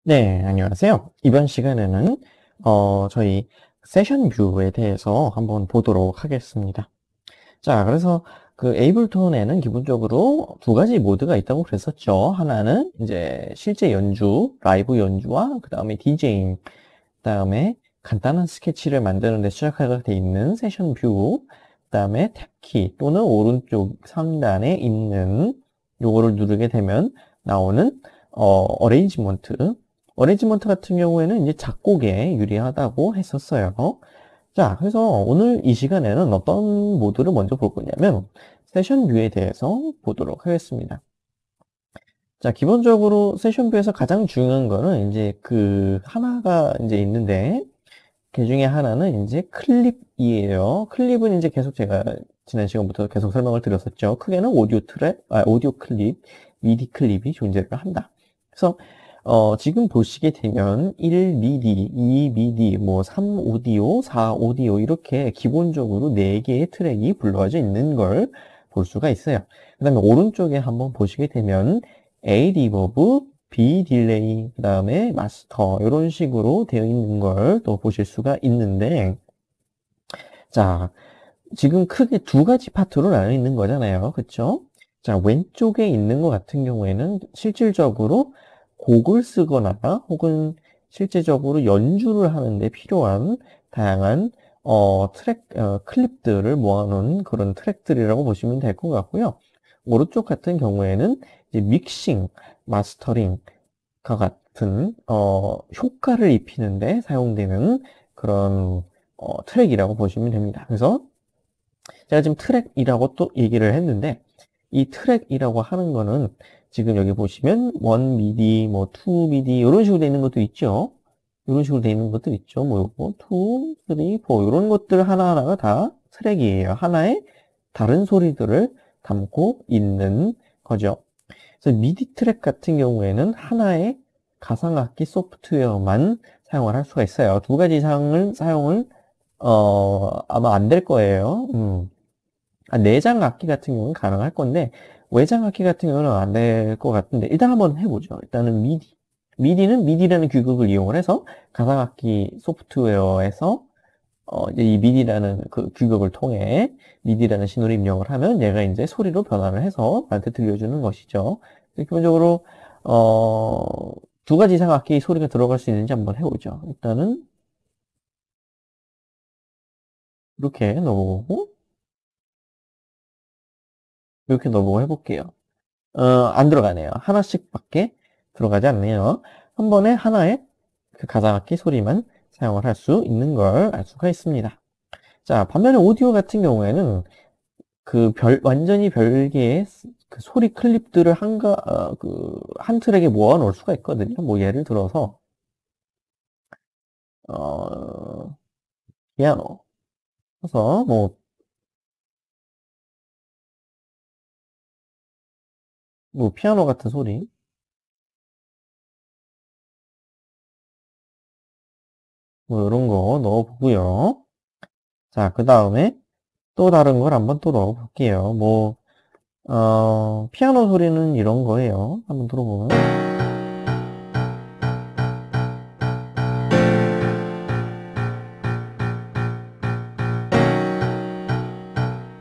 네, 안녕하세요. 이번 시간에는 저희 세션 뷰에 대해서 한번 보도록 하겠습니다. 자, 그래서 그 에이블톤에는 기본적으로 두 가지 모드가 있다고 그랬었죠. 하나는 이제 실제 연주, 라이브 연주와 그 다음에 디제잉, 그 다음에 간단한 스케치를 만드는 데 시작하게 돼 있는 세션 뷰, 그 다음에 탭키 또는 오른쪽 상단에 있는 요거를 누르게 되면 나오는 어레인지먼트. 어레인지먼트 같은 경우에는 이제 작곡에 유리하다고 했었어요. 자, 그래서 오늘 이 시간에는 어떤 모드를 먼저 볼 거냐면 세션 뷰에 대해서 보도록 하겠습니다. 자, 기본적으로 세션 뷰에서 가장 중요한 거는 이제 그 하나가 이제 있는데 그 중에 하나는 이제 클립이에요. 클립은 이제 계속 제가 지난 시간부터 계속 설명을 드렸었죠. 크게는 오디오 트랙, 오디오 클립, 미디 클립이 존재를 한다. 그래서 지금 보시게 되면 1 미디, 2 미디, 뭐 3 오디오, 4 오디오 이렇게 기본적으로 4개의 트랙이 불러져 있는 걸 볼 수가 있어요. 그 다음에 오른쪽에 한번 보시게 되면 A 리버브, B 딜레이, 그 다음에 마스터 이런 식으로 되어 있는 걸 또 보실 수가 있는데 자, 지금 크게 두 가지 파트로 나눠 있는 거잖아요. 그쵸? 자, 왼쪽에 있는 것 같은 경우에는 실질적으로 곡을 쓰거나 혹은 실제적으로 연주를 하는데 필요한 다양한 클립들을 모아놓은 그런 트랙들이라고 보시면 될 것 같고요. 오른쪽 같은 경우에는 이제 믹싱, 마스터링과 같은 효과를 입히는데 사용되는 그런 트랙이라고 보시면 됩니다. 그래서 제가 지금 트랙이라고 또 얘기를 했는데 이 트랙이라고 하는 거는 지금 여기 보시면 1 미디, 뭐 2 미디 이런 식으로 되어 있는 것도 있죠. 이런 식으로 되어 있는 것도 있죠. 뭐 요거 2, 3, 4 이런 것들 하나하나가 다 트랙이에요. 하나의 다른 소리들을 담고 있는 거죠. 그래서 미디 트랙 같은 경우에는 하나의 가상악기 소프트웨어만 사용을 할 수가 있어요. 두 가지 이상을 사용을 아마 안 될 거예요. 내장 악기 같은 경우는 가능할 건데 외장 악기 같은 경우는 안 될 것 같은데 일단 한번 해보죠. 일단은 미디. 미디는 미디라는 규격을 이용을 해서 가상악기 소프트웨어에서 이제 이 미디라는 그 규격을 통해 미디라는 신호를 입력을 하면 얘가 이제 소리로 변환을 해서 나한테 들려주는 것이죠. 기본적으로 두 가지 이상 악기 소리가 들어갈 수 있는지 한번 해보죠. 일단은 이렇게 넣어보고 이렇게 넣어보고 해볼게요. 안 들어가네요. 하나씩밖에 들어가지 않네요. 한 번에 하나의 그 가상악기 소리만 사용을 할 수 있는 걸 알 수가 있습니다. 자, 반면에 오디오 같은 경우에는 완전히 별개의 그 소리 클립들을 한 트랙에 모아 놓을 수가 있거든요. 뭐 예를 들어서, 어, 피아노. 그래서 뭐 피아노 같은 소리, 뭐 이런 거 넣어보고요. 자, 그 다음에 또 다른 걸 한번 또 넣어볼게요. 피아노 소리는 이런 거예요. 한번 들어보면.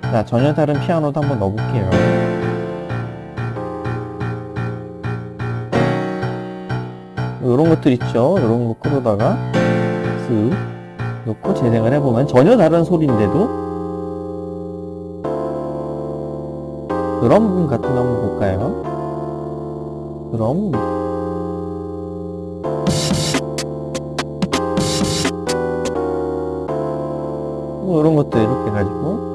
자, 전혀 다른 피아노도 한번 넣어볼게요. 이런 것들 있죠? 이런 거 끌어다가 쓱 넣고 재생을 해보면 전혀 다른 소리인데도 드럼 같은 거 한번 볼까요? 드럼, 뭐 이런 것도 이렇게 가지고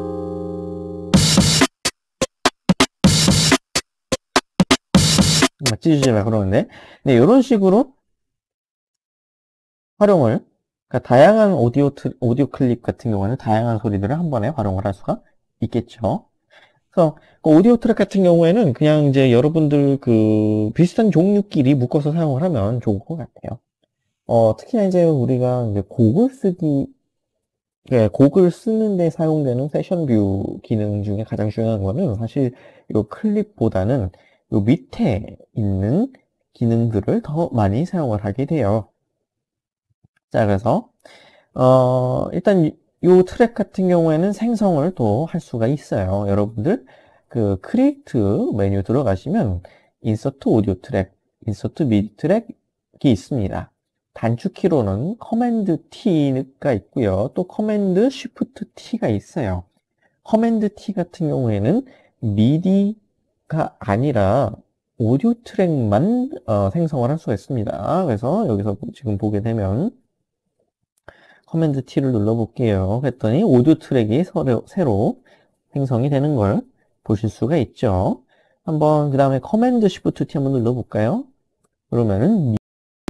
찢어지라 그러는데, 네, 이런 식으로 활용을, 그러니까 다양한 오디오 클립 같은 경우는 다양한 소리들을 한 번에 활용을 할 수가 있겠죠. 그래서 그 오디오 트랙 같은 경우에는 그냥 이제 여러분들 그 비슷한 종류끼리 묶어서 사용을 하면 좋을 것 같아요. 특히나 이제 우리가 이제 곡을 쓰는데 사용되는 세션 뷰 기능 중에 가장 중요한 거는 사실 요 클립보다는 요 밑에 있는 기능들을 더 많이 사용을 하게 돼요. 자, 그래서 일단 이 트랙 같은 경우에는 생성을 또 할 수가 있어요. 여러분들 그 크리에이트 메뉴 들어가시면 인서트 오디오 트랙, 인서트 미디 트랙이 있습니다. 단축키로는 커맨드 T가 있고요. 또 커맨드 쉬프트 T가 있어요. 커맨드 T 같은 경우에는 미디가 아니라 오디오 트랙만 생성을 할 수가 있습니다. 그래서 여기서 지금 보게 되면 커맨드 T를 눌러볼게요. 했더니 오디오 트랙이 새로 생성이 되는 걸 보실 수가 있죠. 한번 그 다음에 커맨드 Shift T 한번 눌러볼까요? 그러면은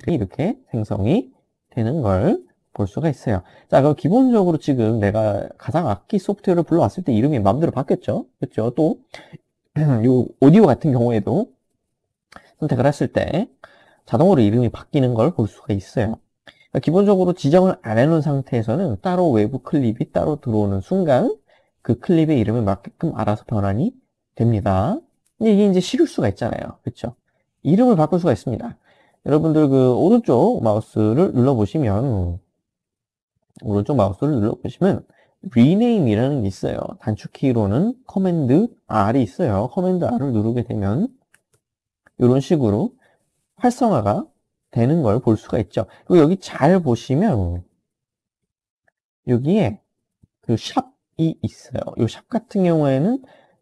이렇게 생성이 되는 걸 볼 수가 있어요. 자, 그럼 기본적으로 지금 내가 가상 악기 소프트웨어를 불러왔을 때 이름이 마음대로 바뀌었죠? 그렇죠? 또, 요 오디오 같은 경우에도 선택을 했을 때 자동으로 이름이 바뀌는 걸 볼 수가 있어요. 기본적으로 지정을 안 해놓은 상태에서는 따로 외부 클립이 따로 들어오는 순간 그 클립의 이름에 맞게끔 알아서 변환이 됩니다. 근데 이게 이제 싫을 수가 있잖아요. 그렇죠? 이름을 바꿀 수가 있습니다. 여러분들 그 오른쪽 마우스를 눌러보시면 rename이라는 게 있어요. 단축키로는 커맨드 R이 있어요. 커맨드 R을 누르게 되면 이런 식으로 활성화가 되는 걸 볼 수가 있죠. 그리고 여기 잘 보시면 여기에 그 샵이 있어요. 이 샵 같은 경우에는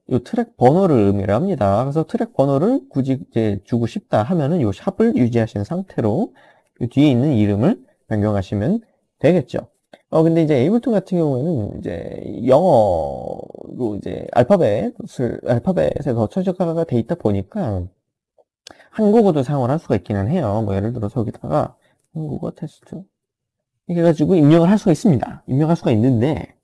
이 트랙 번호를 의미를 합니다. 그래서 트랙 번호를 굳이 이제 주고 싶다 하면은 이 샵을 유지하신 상태로 이 뒤에 있는 이름을 변경하시면 되겠죠. 근데 이제 에이블톤 같은 경우에는 이제 영어로 이제 알파벳에 더 최적화가 돼 있다 보니까 한국어도 사용을 할 수가 있기는 해요. 뭐 예를 들어서 여기다가 한국어 테스트 이렇게 해가지고 입력을 할 수가 있습니다. 입력할 수가 있는데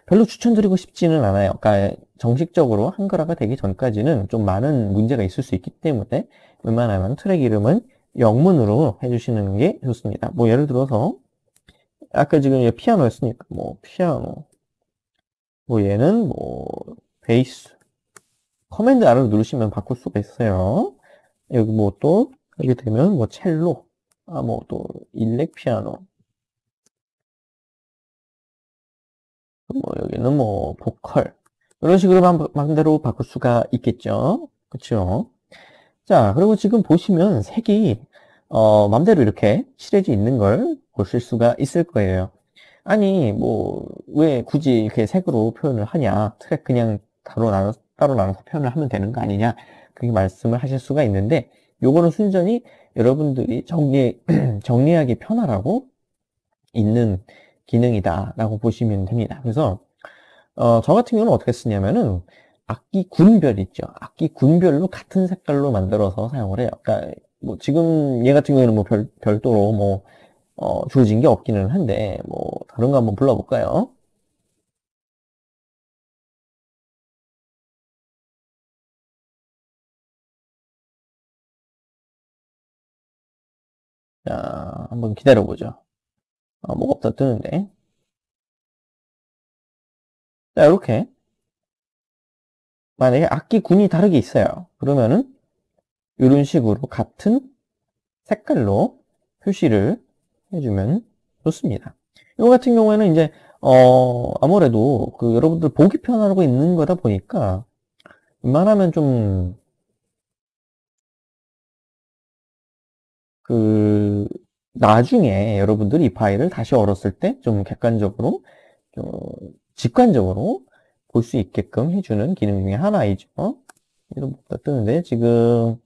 별로 추천드리고 싶지는 않아요. 그러니까 정식적으로 한글화가 되기 전까지는 좀 많은 문제가 있을 수 있기 때문에 웬만하면 트랙 이름은 영문으로 해주시는 게 좋습니다. 뭐 예를 들어서 아까 지금 피아노였으니까 뭐 피아노 뭐 얘는 뭐 베이스 커맨드 R을 누르시면 바꿀 수가 있어요. 여기 뭐 또 하게 되면 뭐 첼로 뭐 또 일렉 피아노 뭐 여기는 뭐 보컬 이런 식으로 마음대로 바꿀 수가 있겠죠. 그렇죠? 자, 그리고 지금 보시면 색이 맘대로 이렇게 칠해져 있는 걸 보실 수가 있을 거예요. 아니 뭐 왜 굳이 이렇게 색으로 표현을 하냐, 트랙 그냥 따로 나눠서 표현을 하면 되는 거 아니냐, 그렇게 말씀을 하실 수가 있는데 요거는 순전히 여러분들이 정리하기 편하라고 있는 기능이다 라고 보시면 됩니다. 그래서 저 같은 경우는 어떻게 쓰냐면은 악기 군별 있죠. 악기 군별로 같은 색깔로 만들어서 사용을 해요. 그러니까 뭐 지금 얘 같은 경우는 뭐 별도로 뭐 주어진 게 없기는 한데 뭐 다른 거 한번 불러볼까요? 자, 한번 기다려보죠. 뭐가 없다 뜨는데. 자, 이렇게 만약에 악기 군이 다르게 있어요. 그러면은 이런 식으로 같은 색깔로 표시를 해주면 좋습니다. 이거 같은 경우에는 이제 아무래도 그 여러분들 보기 편하고 있는 거다 보니까 웬만하면 좀 그 나중에 여러분들이 이 파일을 다시 열었을 때 좀 객관적으로 좀 직관적으로 볼 수 있게끔 해주는 기능 중에 하나이죠. 이런 것도 뜨는데 지금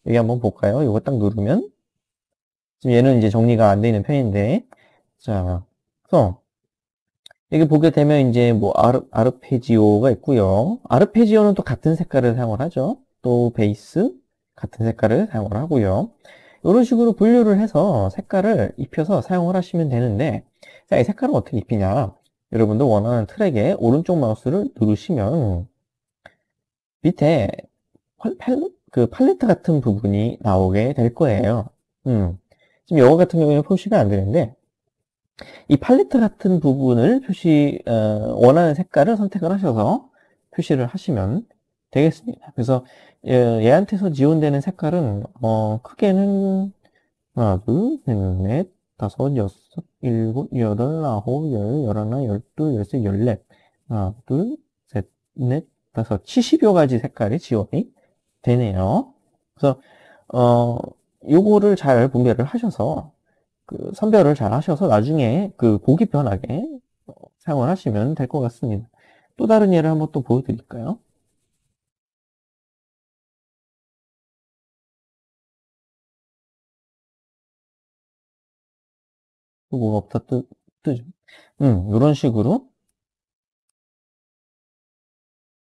여기 한번 볼까요? 이거 딱 누르면 지금 얘는 이제 정리가 안 되어 있는 편인데 자, 그래서 여기 보게 되면 이제 뭐 아르페지오가 있고요. 아르페지오는 또 같은 색깔을 사용을 하죠. 또 베이스 같은 색깔을 사용을 하고요. 이런 식으로 분류를 해서 색깔을 입혀서 사용을 하시면 되는데 자, 이 색깔은 어떻게 입히냐? 여러분들 원하는 트랙에 오른쪽 마우스를 누르시면 밑에 그 팔레트 같은 부분이 나오게 될 거예요. 지금 이거 같은 경우에는 표시가 안 되는데 이 팔레트 같은 부분을 원하는 색깔을 선택을 하셔서 표시를 하시면 되겠습니다. 그래서 얘한테서 지원되는 색깔은 크게는 하나, 둘, 셋, 넷, 다섯, 여섯, 일곱, 여덟, 아홉, 열, 열하나, 열둘, 열셋, 열넷. 하나, 둘, 셋, 넷, 다섯, 70여 가지 색깔이 지원이 되네요. 그래서, 요거를 잘 분별을 하셔서, 선별을 잘 하셔서 나중에 보기 편하게 사용을 하시면 될 것 같습니다. 또 다른 예를 한번 또 보여드릴까요? 또 뭐가 없다 뜨죠. 이런 식으로,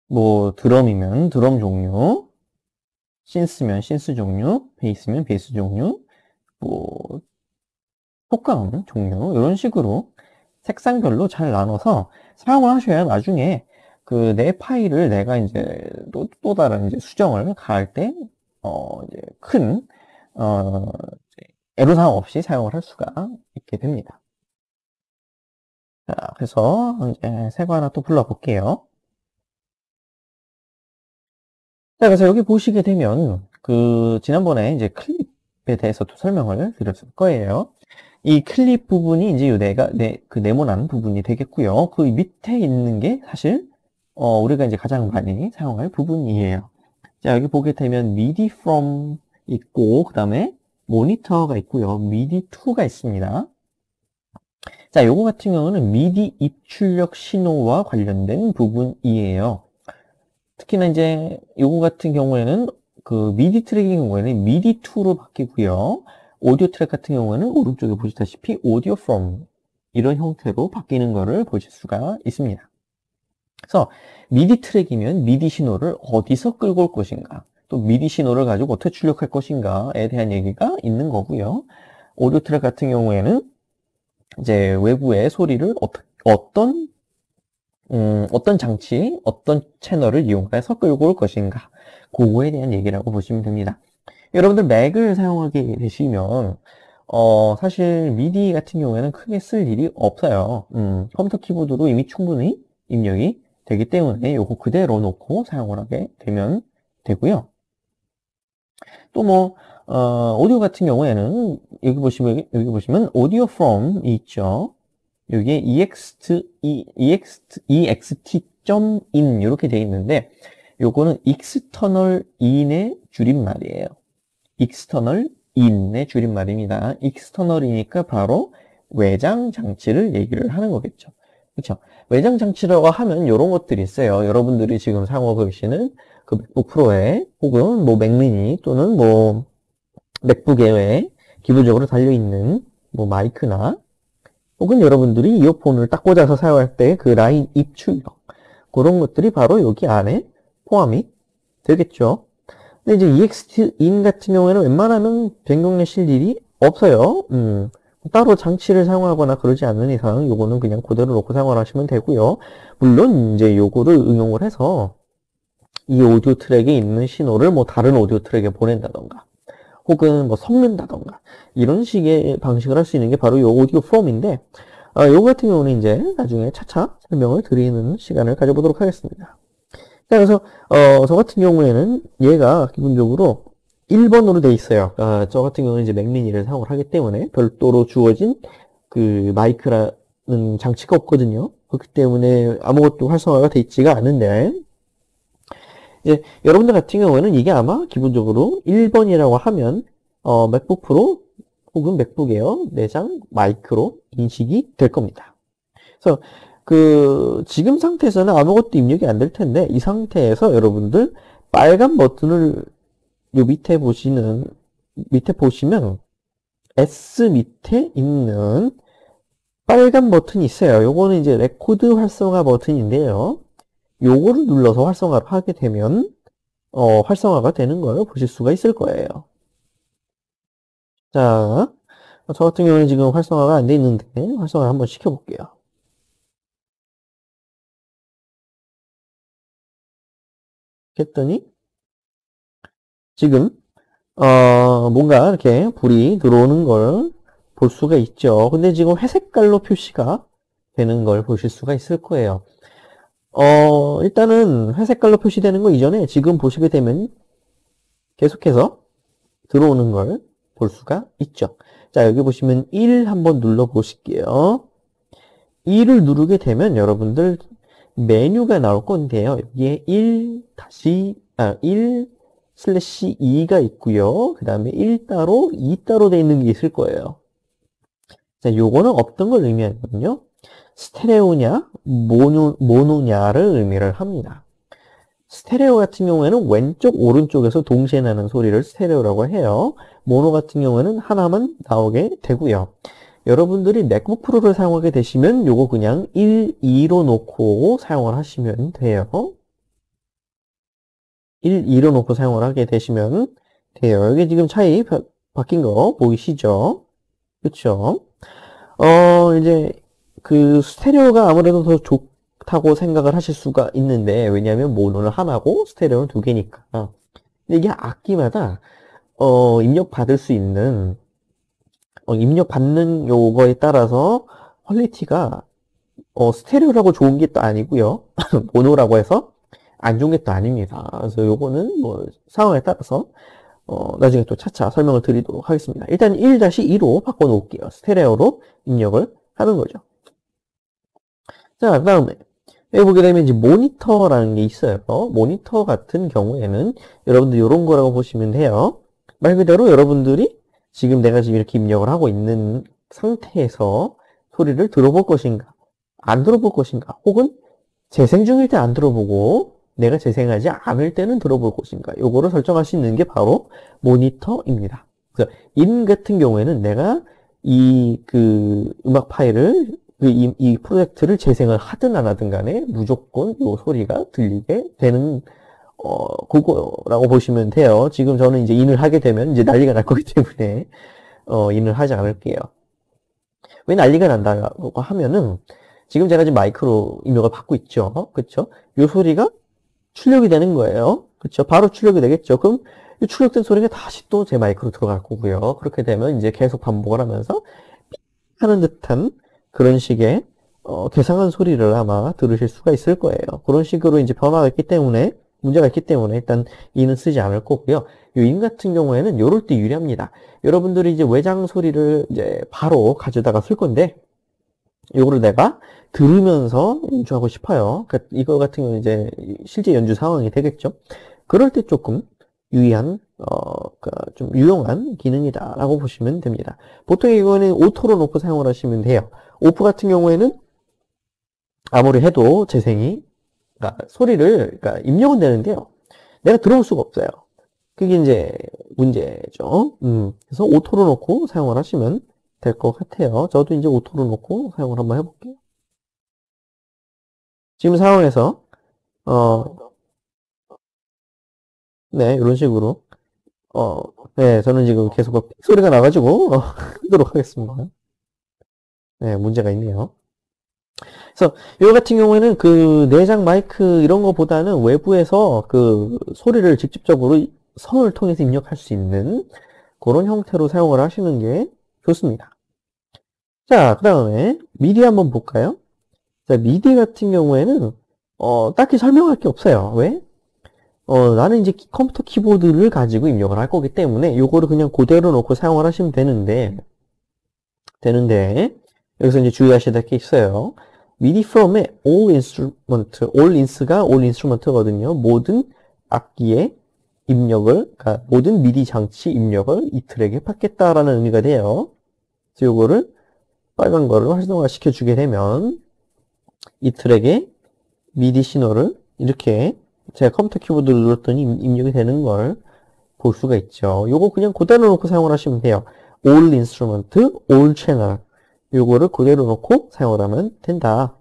뭐, 드럼이면 드럼 종류, 신스면 신스 종류, 베이스면 베이스 종류, 뭐, 효과음 종류, 이런 식으로 색상별로 잘 나눠서 사용을 하셔야 나중에 내 파일을 내가 이제 또 다른 이제 수정을 가할 때, 이제 이제 애로사항 없이 사용을 할 수가 있게 됩니다. 자, 그래서 이제 새거 하나 또 불러볼게요. 자, 그래서 여기 보시게 되면 지난번에 이제 클립에 대해서도 설명을 드렸을 거예요. 이 클립 부분이 이제 네모난 부분이 되겠고요. 그 밑에 있는 게 사실 우리가 이제 가장 많이 사용할 부분이에요. 자, 여기 보게 되면 MIDI from 있고 그다음에 모니터가 있고요. MIDI2가 있습니다. 자, 요거 같은 경우는 MIDI 입출력 신호와 관련된 부분이에요. 특히나 이제 요거 같은 경우에는 미디 트랙인 경우에는 미디2로 바뀌고요. 오디오 트랙 같은 경우에는 오른쪽에 보시다시피 오디오 from 이런 형태로 바뀌는 것을 보실 수가 있습니다. 그래서 미디 트랙이면 미디 신호를 어디서 끌고 올 것인가, 또 미디 신호를 가지고 어떻게 출력할 것인가에 대한 얘기가 있는 거고요. 오디오 트랙 같은 경우에는 이제 외부의 소리를 어떤 장치, 어떤 채널을 이용해서 끌고 올 것인가, 그거에 대한 얘기라고 보시면 됩니다. 여러분들 맥을 사용하게 되시면 사실 미디 같은 경우에는 크게 쓸 일이 없어요. 컴퓨터 키보드로 이미 충분히 입력이 되기 때문에 요거 그대로 놓고 사용을 하게 되면 되고요. 또 뭐 오디오 같은 경우에는 여기 보시면 오디오 from 이 있죠. 여기에 ext.in 이렇게 되어 있는데 요거는 external in의 줄임말이에요. external in의 줄임말입니다. external이니까 바로 외장 장치를 얘기를 하는 거겠죠. 그렇죠? 외장 장치라고 하면 이런 것들이 있어요. 여러분들이 지금 사용하고 계시는 맥북 프로에 혹은 뭐 맥미니 또는 뭐 맥북에 기본적으로 달려있는 뭐 마이크나 혹은 여러분들이 이어폰을 딱 꽂아서 사용할 때 라인 입출력, 그런 것들이 바로 여기 안에 포함이 되겠죠. 근데 이제 EXT-IN 같은 경우에는 웬만하면 변경 내실 일이 없어요. 따로 장치를 사용하거나 그러지 않는 이상 요거는 그냥 그대로 놓고 사용을 하시면 되고요. 물론 이제 요거를 응용을 해서 이 오디오 트랙에 있는 신호를 뭐 다른 오디오 트랙에 보낸다던가 혹은 뭐 섞는다던가 이런 식의 방식을 할 수 있는 게 바로 이 오디오 프롬인데 요거 같은 경우는 이제 나중에 차차 설명을 드리는 시간을 가져보도록 하겠습니다. 자, 그래서 저 같은 경우에는 얘가 기본적으로 1번으로 돼 있어요. 저 같은 경우는 이제 맥미니를 사용을 하기 때문에 별도로 주어진 마이크라는 장치가 없거든요. 그렇기 때문에 아무것도 활성화가 돼 있지가 않은데 이제 여러분들 같은 경우에는 이게 아마 기본적으로 1번이라고 하면 맥북 프로 혹은 맥북 에어 내장 마이크로 인식이 될 겁니다. 그래서 지금 상태에서는 아무것도 입력이 안 될 텐데 이 상태에서 여러분들 빨간 버튼을 요 밑에 보시면 S 밑에 있는 빨간 버튼이 있어요. 요거는 이제 레코드 활성화 버튼인데요. 요거를 눌러서 활성화를 하게 되면 활성화가 되는 걸 보실 수가 있을 거예요. 자, 저 같은 경우는 지금 활성화가 안 돼 있는데 활성화 한번 시켜볼게요. 했더니 지금 뭔가 이렇게 불이 들어오는 걸 볼 수가 있죠. 근데 지금 회색깔로 표시가 되는 걸 보실 수가 있을 거예요. 일단은 회색깔로 표시되는 거 이전에 지금 보시게 되면 계속해서 들어오는 걸 볼 수가 있죠. 자, 여기 보시면 1 한번 눌러 보실게요. 1을 누르게 되면 여러분들 메뉴가 나올 건데요. 여기에 1 슬래시 2가 있고요. 그 다음에 1 따로, 2 따로 되어 있는 게 있을 거예요. 자, 요거는 어떤 걸 의미하냐면요. 스테레오냐, 모노냐를 의미를 합니다. 스테레오 같은 경우에는 왼쪽, 오른쪽에서 동시에 나는 소리를 스테레오라고 해요. 모노 같은 경우에는 하나만 나오게 되고요. 여러분들이 맥북 프로를 사용하게 되시면 요거 그냥 1, 2로 놓고 사용을 하시면 돼요. 1, 2로 놓고 사용을 하게 되시면 돼요. 이게 지금 차이 바뀐 거 보이시죠? 그쵸? 이제 그 스테레오가 아무래도 더 좋다고 생각을 하실 수가 있는데, 왜냐하면 모노는 하나고 스테레오는 두 개니까. 근데 이게 악기마다 입력받을 수 있는 입력받는 요거에 따라서 퀄리티가 스테레오라고 좋은 게 또 아니고요. 모노라고 해서 안 좋은 게 또 아닙니다. 그래서 요거는 뭐 상황에 따라서 나중에 또 차차 설명을 드리도록 하겠습니다. 일단 1-2로 바꿔 놓을게요. 스테레오로 입력을 하는 거죠. 자, 그 다음에 여기 보게 되면 이제 모니터라는 게 있어요. 모니터 같은 경우에는 여러분들 이런 거라고 보시면 돼요. 말 그대로 여러분들이 지금 내가 지금 이렇게 입력을 하고 있는 상태에서 소리를 들어볼 것인가, 안 들어볼 것인가, 혹은 재생 중일 때 안 들어보고 내가 재생하지 않을 때는 들어볼 것인가, 요거를 설정할 수 있는 게 바로 모니터입니다. 그래서 인 같은 경우에는 내가 이 그 음악 파일을 이 프로젝트를 재생을 하든 안 하든 간에 무조건 요 소리가 들리게 되는 그거라고 보시면 돼요. 지금 저는 이제 인을 하게 되면 이제 난리가 날 거기 때문에 인을 하지 않을게요. 왜 난리가 난다고 하면은 지금 제가 지금 마이크로 입력을 받고 있죠. 그쵸? 요 소리가 출력이 되는 거예요. 그쵸? 바로 출력이 되겠죠. 그럼 이 출력된 소리가 다시 또 제 마이크로 들어갈 거고요. 그렇게 되면 이제 계속 반복을 하면서 하는 듯한 그런 식의 괴상한 소리를 아마 들으실 수가 있을 거예요. 그런 식으로 이제 변화가 있기 때문에 문제가 있기 때문에 일단 이는 쓰지 않을 거고요. 이 인 같은 경우에는 요럴 때 유리합니다. 여러분들이 이제 외장 소리를 이제 바로 가져다가 쓸 건데 요거를 내가 들으면서 연주하고 싶어요. 그러니까 이거 같은 경우는 이제 실제 연주 상황이 되겠죠. 그럴 때 조금 유의한 좀 유용한 기능이다라고 보시면 됩니다. 보통 이거는 오토로 놓고 사용을 하시면 돼요. 오프 같은 경우에는 아무리 해도 재생이 그러니까 소리를 그러니까 입력은 되는데요. 내가 들어볼 수가 없어요. 그게 이제 문제죠. 그래서 오토로 놓고 사용을 하시면 될 것 같아요. 저도 이제 오토로 놓고 사용을 한번 해볼게요. 지금 상황에서 네, 이런 식으로 어, 네, 저는 지금 계속 소리가 나가지고 끄도록 하겠습니다. 네, 문제가 있네요. 그래서 이거 같은 경우에는 그 내장 마이크 이런 거보다는 외부에서 그 소리를 직접적으로 선을 통해서 입력할 수 있는 그런 형태로 사용을 하시는 게 좋습니다. 자, 그 다음에 미디 한번 볼까요? 자, 미디 같은 경우에는 딱히 설명할 게 없어요. 왜? 나는 이제 컴퓨터 키보드를 가지고 입력을 할 거기 때문에 요거를 그냥 그대로 놓고 사용을 하시면 되는데 여기서 이제 주의하셔야 될 게 있어요. MIDI from의 all ins가 all instrument거든요. 모든 악기의 입력을, 그러니까 모든 미디 장치 입력을 이 트랙에 받겠다라는 의미가 돼요. 그래서 요거를 빨간 거를 활성화 시켜주게 되면 이 트랙에 미디 신호를 이렇게 제가 컴퓨터 키보드를 눌렀더니 입력이 되는 걸 볼 수가 있죠. 요거 그냥 그대로 놓고 사용을 하시면 돼요. all instrument, all channel. 요거를 그대로 놓고 사용을 하면 된다.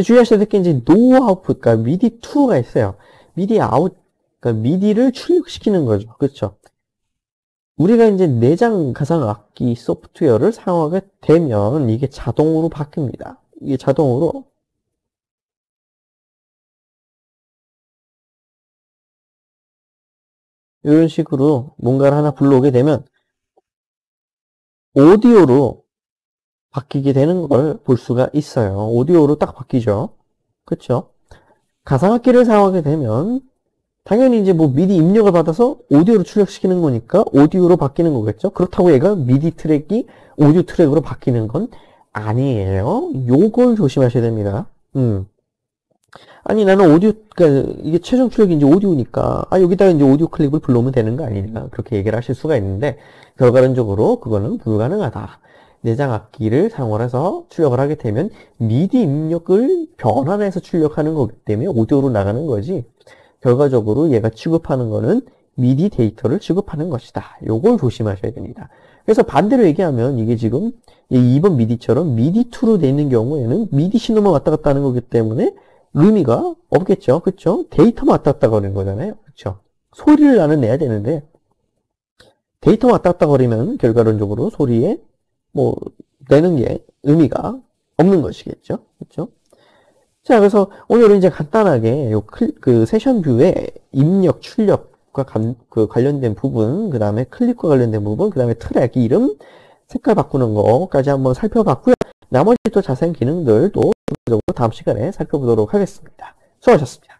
주의하셔야 될 게 이제 no output, 그러니까 MIDI 2가 있어요. MIDI out, 그러니까 MIDI를 출력시키는 거죠. 그렇죠? 우리가 이제 내장 가상 악기 소프트웨어를 사용하게 되면 이게 자동으로 바뀝니다. 이게 자동으로 이런 식으로 뭔가를 하나 불러오게 되면 오디오로 바뀌게 되는 걸 볼 수가 있어요. 오디오로 딱 바뀌죠. 그쵸? 가상악기를 사용하게 되면 당연히 이제 뭐 미디 입력을 받아서 오디오로 출력시키는 거니까 오디오로 바뀌는 거겠죠. 그렇다고 얘가 미디 트랙이 오디오 트랙으로 바뀌는 건 아니에요. 요걸 조심하셔야 됩니다. 아니 나는 오디오, 그러니까 이게 최종 출력이 이제 오디오니까 여기다가 이제 오디오 클립을 불러오면 되는 거 아니냐 그렇게 얘기를 하실 수가 있는데 결과론적으로 그거는 불가능하다. 내장 악기를 사용을 해서 출력을 하게 되면 미디 입력을 변환해서 출력하는 거기 때문에 오디오로 나가는 거지. 결과적으로 얘가 취급하는 거는 미디 데이터를 취급하는 것이다. 요걸 조심하셔야 됩니다. 그래서 반대로 얘기하면 이게 지금 2번 미디처럼 미디2로 돼 있는 경우에는 미디 신호만 왔다 갔다 하는 거기 때문에 의미가 없겠죠. 그쵸? 데이터만 왔다 갔다 거리는 거잖아요. 그쵸? 소리를 나는 내야 되는데 데이터만 왔다 갔다 거리면 결과론적으로 소리에 뭐 내는 게 의미가 없는 것이겠죠. 그쵸? 자, 그래서 오늘은 이제 간단하게 그 세션 뷰의 입력, 출력과 관련된 부분, 그 다음에 클립과 관련된 부분, 그 다음에 트랙 이름, 색깔 바꾸는 거까지 한번 살펴봤고요. 나머지 또 자세한 기능들 또 다음 시간에 살펴보도록 하겠습니다. 수고하셨습니다.